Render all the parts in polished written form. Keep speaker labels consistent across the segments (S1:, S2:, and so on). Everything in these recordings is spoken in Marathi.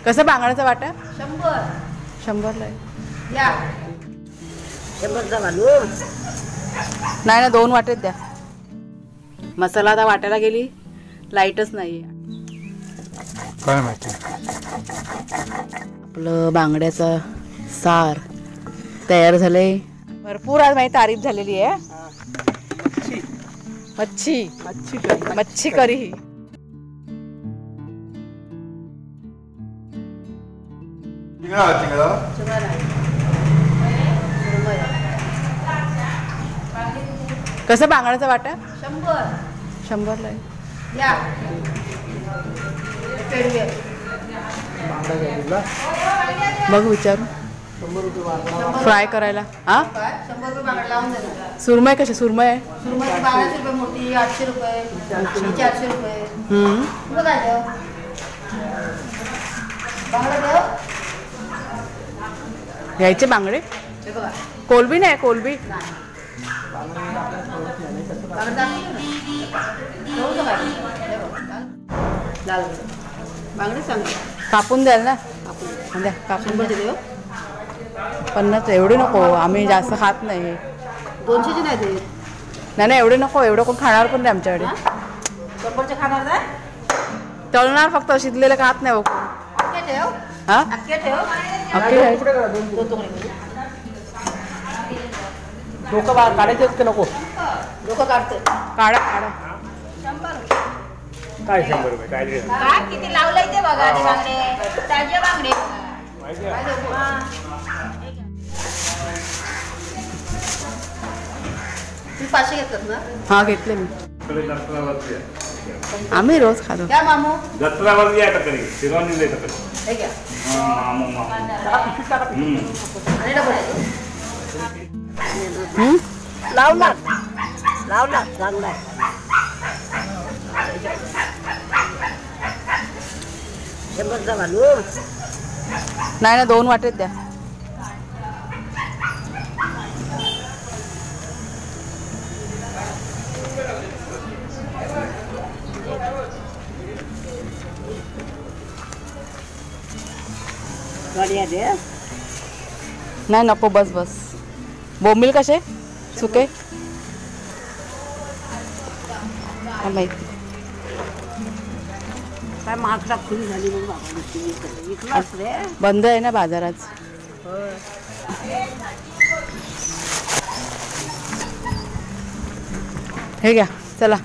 S1: कसं बांगड्याचा वाटा?
S2: 100
S1: 100ला आहे.
S2: या 100चा घालू.
S1: नाही ना 2 वाटेत द्या. मसाला आता वाटायला गेली, लाईटच नाही.
S3: काय माहिती
S1: आपलं बांगड्याचं सार तयार झालंय. भरपूर आज माझी तारीफ झालेली आहे. मच्छी करी ही. कसं बांगड्याचा वाटा? 100ला आहे.
S2: या
S1: बघ विचारू.
S2: 100 रुपये
S1: फ्राय करायला. हा
S2: 100 रुपये बांगडा लावून देणार.
S1: सुरमई कशी? सुरमई आहे
S2: सुरमई 1200 रुपये मोठी, 800 रुपये, 400 रुपये. बघ काय बांगडा देव
S1: घ्यायचे बांगडे.
S2: हे बघा
S1: कोलबी नाही? कोलबी
S2: बांगडे सांग
S1: कापून द्याल ना? द्या कापून.
S2: 100 देऊ.
S1: 50 एवढे नको, आम्ही जास्त खात नाही.
S2: 200चे नाही देत.
S1: नाही एवढे नको. एवढं कोण खाणार पण नाही आमच्याकडे.
S2: 100चे खाणार नाही.
S1: तळणार फक्त, शिजलेलं खात नाही.
S2: अख्खे ठेव.
S1: हा
S2: अख्खे ठेव.
S3: डोकं काढायचेच का नको?
S2: डोकं काढते.
S1: काढा काढा.
S2: 100
S3: काय 100 रुपये? काय रे?
S2: काय किती लावलंय ते बघा. ते बांगडे ताजे बांगडे. तुम्ही 500 घेतात ना?
S1: हा घेतले मी. आम्ही रोज खातो.
S2: क्या मामू
S4: जत्रावरती आहे तरी शिरवानी नाही तरी
S2: हे घ्या.
S4: मामू मामू
S2: आणि डबल आहे.
S1: लावणार
S2: चांगला. शंभरचा घालू.
S1: नाही ना 2 वाटेत द्या. नाही नको. बस. बोंबील कसे? सुके माहिती.
S2: काय मागला खुली झाली मग बाबा रे.
S1: बंद आहे ना बाजारात. हे घ्या. चला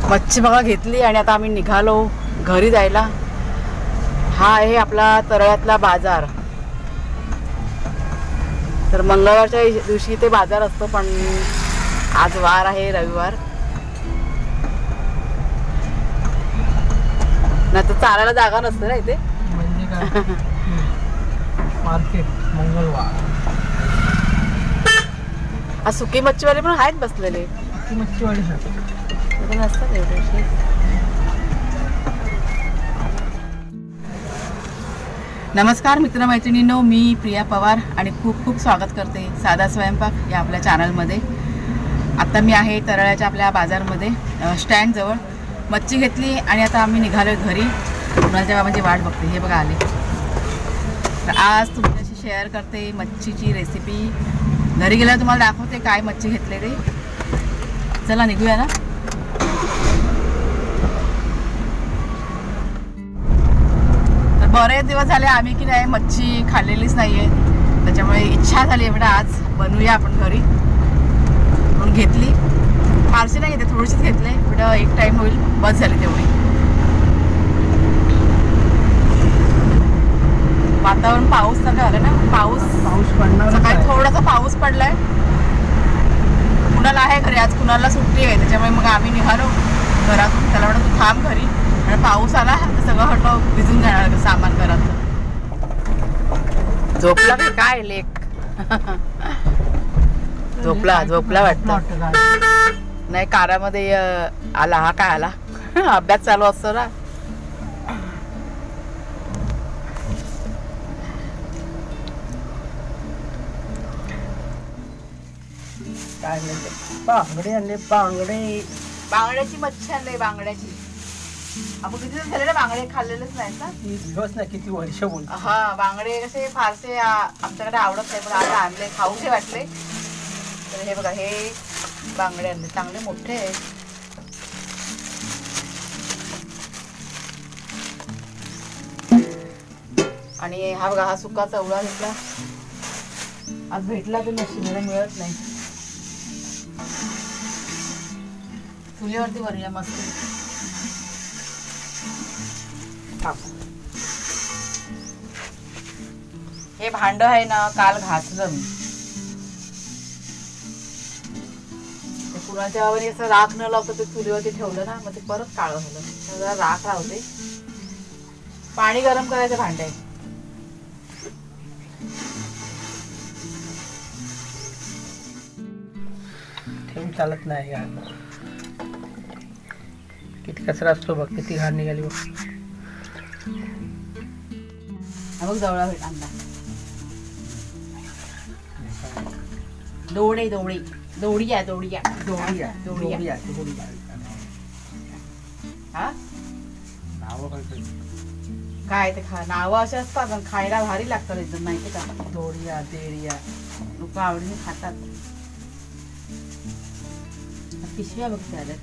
S1: मच्छी बघा घेतली आणि आता आम्ही निघालो घरी जायला. हा आहे आपला तळ्यातला बाजार. तर मंगळवारच्या दिवशी ते बाजार असतो, पण आज वार आहे, रविवार. नाही तर चालायला जागा नसते ना इथे.
S3: मार्केट मंगळवार.
S1: आज सुकी मच्छीवाले पण आहेत बसलेले.
S3: मच्छीवाडी
S1: नसतात एवढे. नमस्कार मित्रमैत्रिणींनो, मी प्रिया पवार आणि खूप खूप स्वागत करते साधा स्वयंपाक या आपल्या चॅनलमध्ये. आता मी आहे तळ्याच्या आपल्या बाजारमध्ये स्टँडजवळ. मच्छी घेतली आणि आता आम्ही निघालो घरी. कुणाच्या बाबांची वाट बघते. हे बघा आले. तर आज तुमच्याशी शेअर करते मच्छीची रेसिपी. घरी गेल्यावर तुम्हाला दाखवते काय मच्छी घेतले ते. चला निघूया ना. तर बरेच दिवस झाले आम्ही की नाही मच्छी खाल्लेलीच नाही आहे. त्याच्यामुळे इच्छा झाली एवढा आज बनवूया आपण घरी म्हणून घेतली. फारशी नाही घेते, थोडीशीच घेतले. एवढं एक टाईम होईल, बस झाली तेवढी. वातावरण पाऊस सगळं आलं ना. पाऊस
S3: पडणार.
S1: सकाळी थोडासा पाऊस पडलाय. कुणाला आहे घरी आज, कुणाला सुट्टी आहे. त्याच्यामुळे मग आम्ही निघालो घरातून. त्याला म्हणून तू थांब घरी, आणि पाऊस आला तर सगळं हटलं भिजून जाणार सामान घरातलं. झोपला की काय लेक? झोपला वाटतं. नाही कारामध्ये आला. हा काय आला? अभ्यास चालू असतो ना.
S3: काय म्हणते? बांगडे आणले. बांगडे
S1: बांगड्याची मच्छी आणली. बांगड्याची आपण किती दिवस झाले ना बांगडे खाल्लेलेच नाहीत ना.
S3: दिवस नाही किती वर्ष बोल.
S1: हा बांगडे कसे फारसे आमच्याकडे आवडत नाही पण आता आणले खाऊसे वाटले. तर हे बघा हे बांगडे आणले चांगले मोठे आहेत. आणि हा बघा हा सुका चवळा घेतला. आज भेटला तर नशिबाला मिळत नाही. चुलीवरती बनवूया मस्त. हे भांड आहे ना काल घासलं मी. कुणाच्या वरी असं राख न लावतं ते चुलीवरती ठेवलं ना मग ते परत काळं झालं. जरा राख लावते. पाणी गरम करायचं भांड आहे.
S3: ठेवून चालत नाही यार. किती कचरा असतो बघ. किती घाण निघाली बघ.
S1: बघ जवळा भेट आणला. दोडी दोडिया हा काय ते खा नावं असे असतात पण खायला भारी लागतात एकदम माहिती का.
S3: दोडिया देडिया
S1: लोक आवडीने खातात. पिशव्या बघते आल्या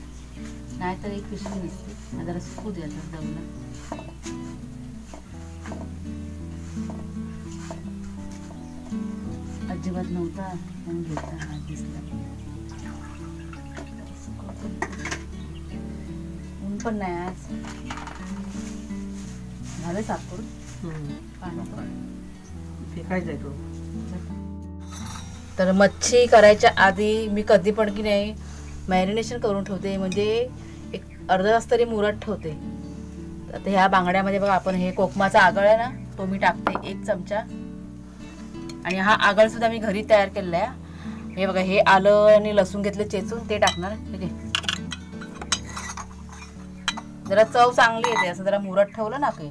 S1: नाहीतर एक पिशवी नसते. जरा सुकू द्या दवला. अजिबात नव्हता म्हणून घेतला. हा दिसला. ऊन पण नाही आज. झालं सापूर
S3: फेकायचं आहे तो.
S1: तर मच्छी करायच्या आधी मी कधी पण की नाही मॅरिनेशन करून ठेवते. म्हणजे एक अर्धा तास तरी मुरत ठेवते. आता ह्या बांगड्यामध्ये बघा आपण हे कोकमाचा आगळ आहे ना तो मी टाकते 1 चमचा. आणि हा आगळ सुद्धा मी घरी तयार केलेला आहे. हे बघा हे आलं आणि लसूण घेतले चेचून ते टाकणार. ठीक आहे. जरा चव चांगली येते असं जरा मुरत ठेवलं ना की.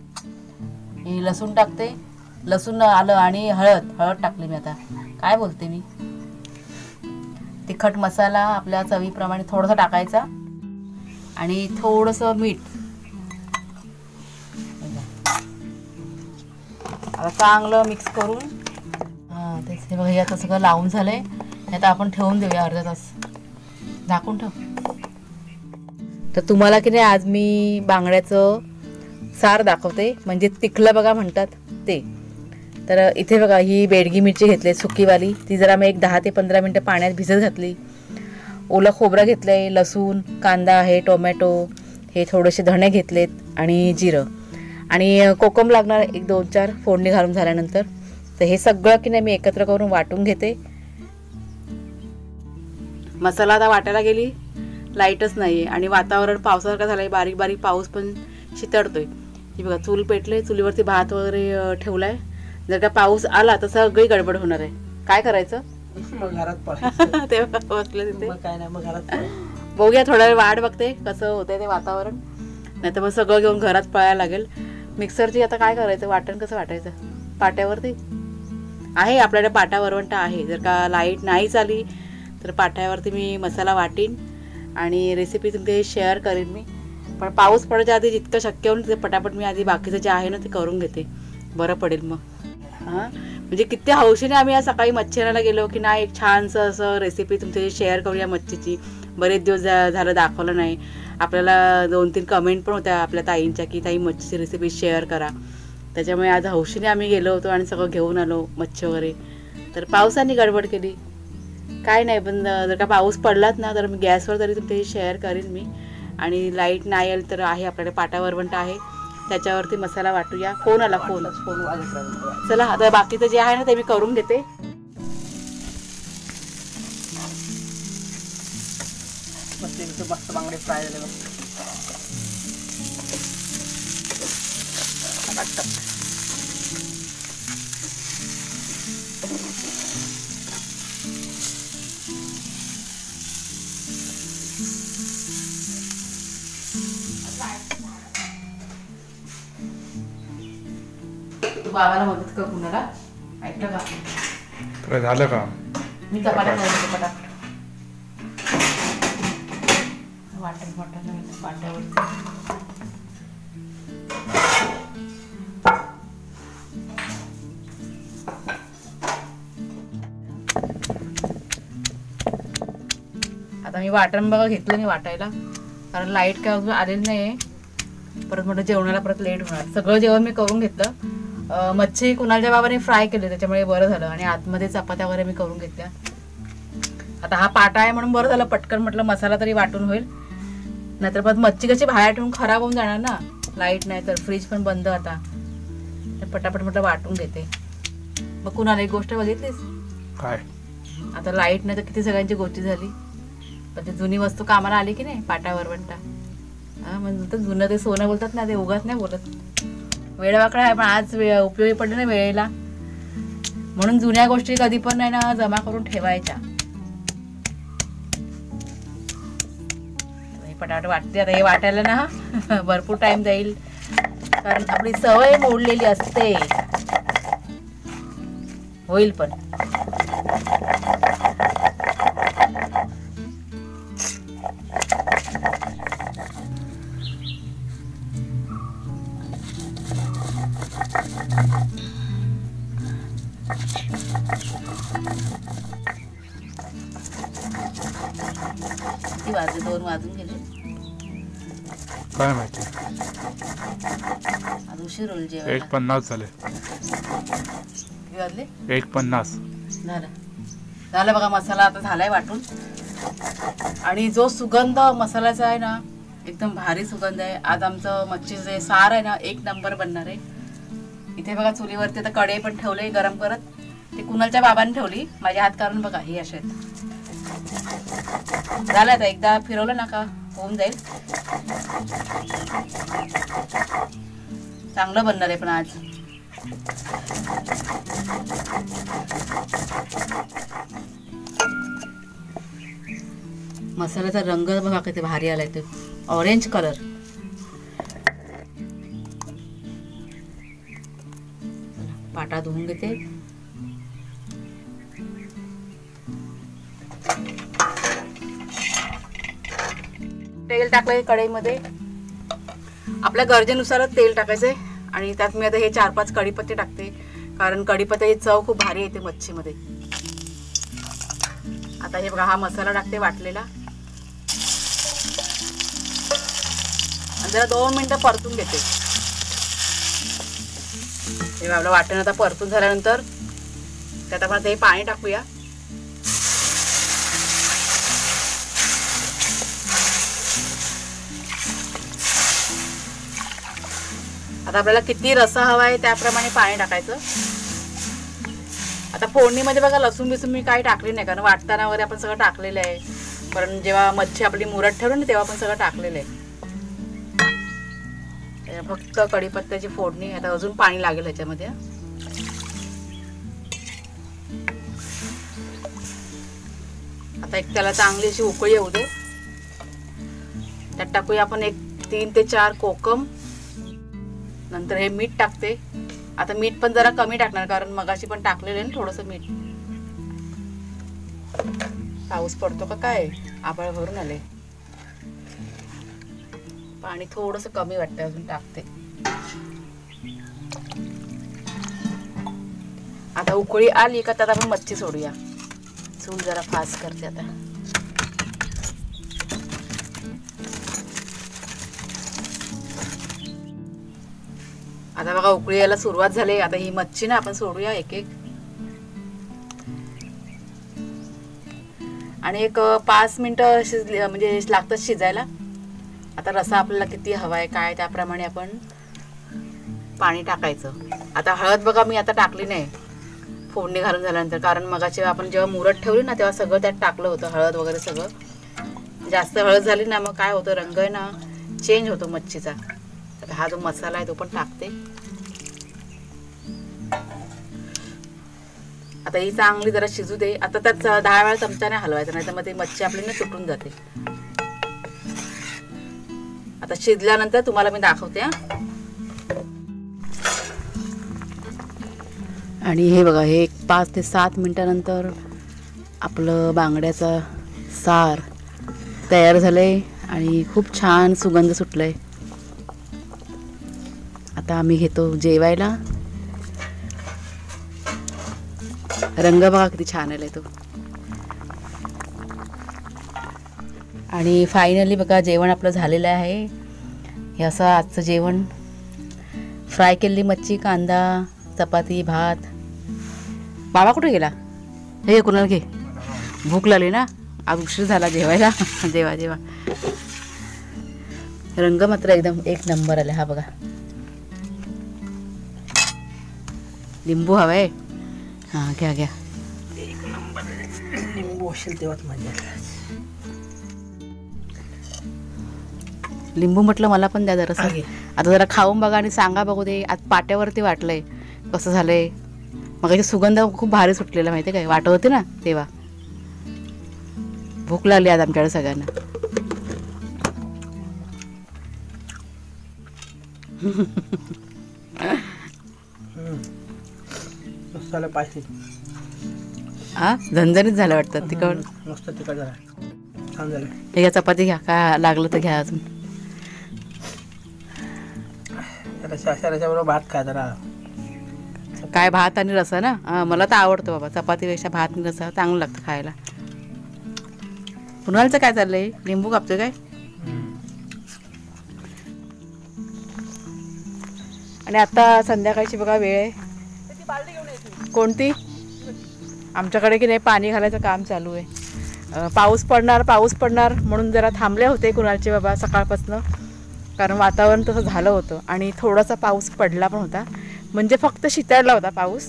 S1: हे लसूण टाकते. लसूण आलं आणि हळद टाकली मी. आता काय बोलते मी. तिखट मसाला आपल्या चवीप्रमाणे थोडासा टाकायचा आणि थोडंसं मीठ. आता चांगलं मिक्स करून तेच हे बघा आता सगळं लावून झालंय. आता आपण ठेवून देऊया अर्धा तास. झाकून ठेव. तर तुम्हाला की नाही आज मी बांगड्याचं सार दाखवते. म्हणजे तिखलं बघा म्हणतात ते. तर इथे बघा ही बेडगी मिरची घेतली सुकीवाली. ती जरा मी एक 10 ते 15 मिनटं पाण्यात भिजत घातली. ओलं खोबरं घेतलं आहे. लसूण कांदा आहे. टोमॅटो हे थोडेसे धणे घेतलेत आणि जिरं आणि कोकम लागणार 1-2-4 फोडणी घालून झाल्यानंतर. तर हे सगळं की नाही मी एकत्र करून वाटून घेते. मसाला आता वाटायला गेली. लाईटच नाही आहे आणि वातावरण पावसासारखं झालं आहे. बारीक बारीक पाऊस पण शितळतोय. ही बघा चूल पेटले. चुलीवरती भात वगैरे ठेवला आहे. जर का पाऊस आला तर सगळी गडबड होणार आहे. काय करायचं
S3: मग घरात पडायचं.
S1: तेव्हा बसले तिथे.
S3: मग काय नाही मग घरात
S1: बघूया थोडा वेळ वाट बघते कसं होतंय ते वातावरण. नाही तर मग सगळं घेऊन घरात पळायला लागेल. मिक्सरची आता काय करायचं वाटण कसं वाटायचं. पाट्यावरती आहे आपल्याकडे पाटा वरवंटा आहे. जर का लाईट नाहीच आली तर पाट्यावरती मी मसाला वाटीन आणि रेसिपी तुमचे शेअर करेन मी. पण पाऊस पडायच्या आधी जितकं शक्य होईल ते पटापट मी आधी बाकीचं जे आहे ना ते करून घेते. बरं पडेल मग. हां म्हणजे किती हौशीने आम्ही आज सकाळी मच्छी आणायला गेलो की नाही. एक छानसं असं रेसिपी तुमच्याशी शेअर करूया मच्छीची. बरेच दिवस झालं दाखवलं नाही. आपल्याला 2-3 कमेंट पण होत्या आपल्या ताईंच्या की ताई मच्छीची रेसिपी शेअर करा. त्याच्यामुळे आज हौशीने आम्ही गेलो होतो आणि सगळं घेऊन आलो मच्छी वगैरे. तर पावसाने गडबड केली. काय नाही पण जर का पाऊस पडलाच ना तर मी गॅसवर तरी तुमच्याशी शेअर करीन मी. आणि लाईट नाही आली तर आहे आपल्याकडे पाटा वरवंटा आहे. त्याच्यावरती मसाला वाटूया. फोन आला फोन. चला आता बाकीचं जे आहे ना ते मी करून घेते.
S3: मस्त बांगडे फ्राय झाले बघ.
S1: तू बाबाला मदत कर कुणाला. ऐकलं का.
S4: तुला झालं का.
S1: मी चपात्या करते पटापट. वाटण पाट्यावरती मी वाटण बघा घेतलं नाही वाटायला, कारण लाईट काय अजून आलेली नाही. परत म्हटलं जेवणाला परत लेट होणार. सगळं जेवण मी करून घेतलं. मच्छी कुणालच्या बाबाने फ्राय केली त्याच्यामुळे बरं झालं, आणि आतमध्ये चपात्या वगैरे मी करून घेतल्या. आता हा पाटा आहे म्हणून बरं झालं, पटकन म्हटलं मसाला तरी वाटून होईल, नाहीतर परत मच्छी कशी बाहेर ठेवून खराब होऊन जाणार ना, लाईट नाही तर. फ्रीज पण बंद आता, पटापट म्हटलं वाटून घेते. मग कुणाला एक गोष्ट बघितलीस
S4: काय?
S1: आता लाईट नाही तर किती सगळ्यांची गोष्टी झाली, पण ते जुनी वस्तू कामाला आली की नाही, पाटावर वरवंटा. हा म्हणजे जुनं ते सोनं बोलतात ना, ते उगाच नाही बोलत. वेळ वाकडा आहे पण आज उपयोगी पडले ना वेळेला, म्हणून जुन्या गोष्टी कधी पण नाही ना जमा करून ठेवायच्या. पटापट वाटते. आता हे वाटायला ना भरपूर टाइम जाईल, कारण आपली सवय मोडलेली असते. होईल पण. किती वाजले? 2 वाजून गेले.
S4: काय माहिती.
S1: आज उशीर होईल जेवायला.
S4: 1:50 झाले.
S1: किती वाजले?
S4: 1:50
S1: झालं बघा. मसाला आता झालाय वाटून, आणि जो सुगंध मसाल्याचा आहे ना, एकदम भारी सुगंध आहे. आज आमचं मच्छीचे सार आहे ना, 1 नंबर बनणार आहे. इथे बघा चुलीवरती आता कढई पण ठेवले गरम करत. ते कुणालच्या बाबांनी ठेवली, माझ्या हात काढून बघा. हे असे झालं. आता एकदा फिरवलं ना का होऊन जाईल. चांगलं बनणार आहे पण आज. मसाल्याचा रंग बघा किती भारी आलाय, तो ऑरेंज कलर. पाटा धुवून घेते. तेल टाकलंय कढईमध्ये. आपल्या गरजेनुसारच तेल टाकायचंय, आणि त्यात मी आता हे 4-5 कढीपत्ते टाकते, कारण कढीपत्त्याची चव खूप भारी येते मच्छीमध्ये. आता हे बघा हा मसाला टाकते वाटलेला, आणि जरा 2 मिनिटं परतून घेते. हे आपलं वाटण आता परतून झाल्यानंतर त्यात आपण हे पाणी टाकूया. आता आपल्याला किती रस्सा हवा आहे त्याप्रमाणे पाणी टाकायचं. आता फोडणीमध्ये बघा लसूण बिसून मी काही टाकली नाही, कारण वाटताना वगैरे आपण सगळं टाकलेलं आहे. कारण जेव्हा मच्छी आपली मुरत ठेवली ना तेव्हा आपण सगळं टाकलेलं आहे. फक्त कढीपत्त्याची फोडणी. आता अजून पाणी लागेल ह्याच्यामध्ये. आता एक त्याला चांगली अशी उकळी येऊ दे. त्यात टाकूया आपण 3 ते 4 कोकम. नंतर हे मीठ टाकते. आता मीठ पण जरा कमी टाकणार, कारण मगाशी पण टाकलेलं आहे ना थोडंसं मीठ. पाऊस पडतो का काय? आभाळ भरून आले. पाणी थोडंसं कमी वाटतं, अजून टाकते. आता उकळी आली का त्यात आपण मच्छी सोडूया. चूल जरा फास्ट करते आता. आता बघा उकळी यायला सुरुवात झाली. आता ही मच्छी ना आपण सोडूया एक एक, आणि एक 5 मिनिटं म्हणजे लागतात शिजायला. आता रस्सा आपल्याला किती हवा आहे काय त्याप्रमाणे आपण पाणी टाकायचं. आता हळद बघा मी आता टाकली नाही फोडणी घालून झाल्यानंतर, कारण मगाशी आपण जेव्हा मुरत ठेवली ना तेव्हा सगळं त्यात टाकलं होतं, हळद वगैरे सगळं. जास्त हळद झाली ना मग काय होतं, रंग आहे ना चेंज होतो मच्छीचा. आता हा जो मसाला आहे तो पण टाकते. आता ही चांगली जरा शिजू दे. आता त्यात 10 वेळा चमच्याने हलवायचं, नाही तर मग ती मच्छी आपली ना तुटून जाते. आता शिजल्यानंतर तुम्हाला मी दाखवते. आणि हे बघा हे 5 ते 7 मिनिटानंतर आपलं बांगड्याचा सार तयार झालंय आणि खूप छान सुगंध सुटलाय. आता आम्ही घेतो जेवायला. रंग बघा किती छान आलाय तो. आणि फायनली बघा जेवण आपलं झालेलं आहे. हे असं आजचं जेवण. फ्राय केलेली मच्छी, कांदा, चपाती, भात. बाबा कुठे गेला? हे कुणाला घे, भूक लागली ना, आज उशीर झाला जेवायला. जेवा जेवा. रंग मात्र एकदम एक नंबर आले. हा बघा, लिंबू हवाय. हां घ्या घ्या.
S3: लिंबू असेल तेव्हाच मजा.
S1: लिंबू म्हटलं मला पण द्या जरासं.
S3: आहे.
S1: आता जरा खाऊन बघा आणि सांगा बघू दे. आज पाट्यावरती वाटलंय कसं झालंय. मग सुगंध खूप भारी सुटलेला माहिती काय, वाटत होते ना तेव्हा. भूक लागली आज आमच्याकडे सगळ्यांना.
S3: मसाला पाहिजे.
S1: हा झणझणीत झालं वाटतं तिकड.
S3: मस्त तिखट झाला, छान झालं.
S1: हे घ्या चपाती घ्या, काय लागलं तर घ्या अजून.
S3: बरोबर भात खाय जरा.
S1: काय भात आणि रसा ना. मला तर आवडतं बाबा, चपातीपेक्षा भात आणि रसा चांगलं लागतं खायला. कुणालचं काय चाललंय, लिंबू कापतोय काय? आणि आता संध्याकाळची बघा वेळ आहे. कोणती? आमच्याकडे की नाही पाणी घालायचं काम चालू आहे. पाऊस पडणार म्हणून जरा थांबले होते कुणालचे बाबा सकाळपासून, कारण वातावरण तसं झालं होतं. आणि थोडासा पाऊस पडला पण होता, म्हणजे फक्त शिताळला होता पाऊस.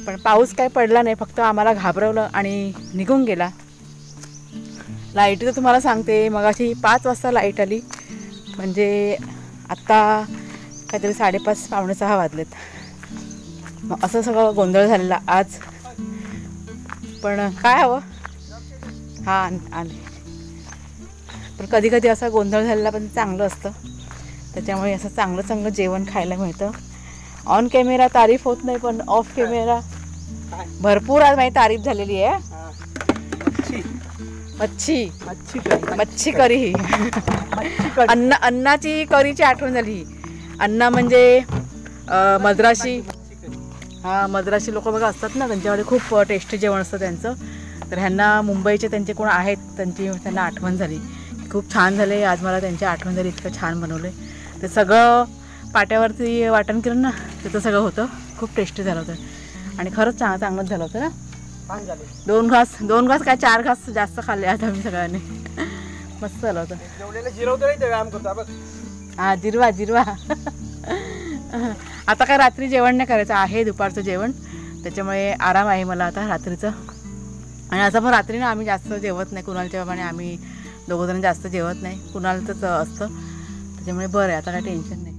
S1: पण पाऊस काय पडला नाही, फक्त आम्हाला घाबरवलं आणि निघून गेला. लाईट तर तुम्हाला सांगते, मगाशी 5 वाजता लाईट आली, म्हणजे आत्ता काहीतरी 5:30 पावणे 6 वाजलेत. मग असं सगळं गोंधळ झालेला आज. पण काय हवं, हां आले. पण कधी कधी असा गोंधळ झालेला पण चांगलं असतं. त्याच्यामुळे असं चांगलं जेवण खायला मिळतं. ऑन कॅमेरा तारीफ होत नाही, पण ऑफ कॅमेरा भरपूर आज माझी तारीफ झालेली आहे. मच्छी करी. अन्नाची करीची आठवण झाली. अण्णा म्हणजे मद्रासी. हां मद्रासी लोक बघा असतात ना, त्यांच्याकडे खूप टेस्टी जेवण असतं त्यांचं. तर ह्यांना मुंबईचे त्यांचे कोण आहेत त्यांना आठवण झाली. खूप छान झाले आज, मला त्यांची आठवण झाली. इतकं छान बनवलं आहे ते सगळं. पाट्यावरती वाटण केलं ना, त्याचं सगळं होतं. खूप टेस्टी झालं होतं आणि खरंच चांगलंच झालं होतं ना. 2 घास काय 4 घास जास्त खाल्ले आज आम्ही सगळ्यांनी. मस्त झालं होतं. हां जिरवा. आता काय रात्री जेवण नाही करायचं आहे, दुपारचं जेवण. त्याच्यामुळे आराम आहे मला आता रात्रीचं. आणि असं पण रात्री ना आम्ही जास्त जेवत नाही. कुणालच्या बाबाने आम्ही दोघंजण जास्त जेवत नाही, कुणालचंच असतं. त्याच्यामुळे बरं आहे, आता काय टेन्शन नाही.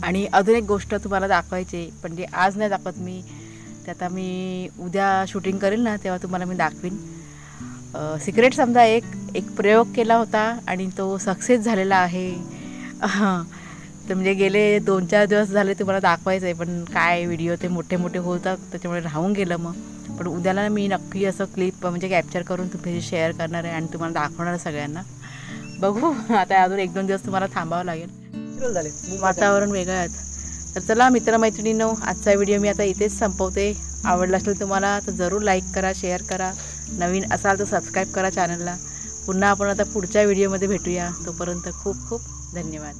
S1: आणि अजून एक गोष्ट तुम्हाला दाखवायची, पण जे आज नाही दाखवत मी, ते आता मी उद्या शूटिंग करेल ना तेव्हा तुम्हाला मी दाखवीन. सिक्रेट समजा एक प्रयोग केला होता आणि तो सक्सेस झालेला आहे. तर म्हणजे गेले 2-4 दिवस झाले तुम्हाला दाखवायचं आहे, पण काय व्हिडिओ ते मोठे होतात, त्याच्यामुळे राहून गेलं. मग पण उद्याला मी नक्की असं क्लिप म्हणजे कॅप्चर करून तुमच्याशी शेअर करणार आहे आणि तुम्हाला दाखवणार आहे सगळ्यांना. बघू आता अजून 1-2 दिवस तुम्हाला थांबावं लागेल, वातावरण वेगळं आहे. तर चला मित्रमैत्रिणींनो, आजचा व्हिडिओ मी आता इथेच संपवते. आवडला असेल तुम्हाला तर जरूर लाईक करा, शेअर करा. नवीन असाल तर सबस्क्राईब करा चॅनलला. पुन्हा आपण आता पुढच्या व्हिडिओमध्ये भेटूया. तोपर्यंत खूप खूप धन्यवाद.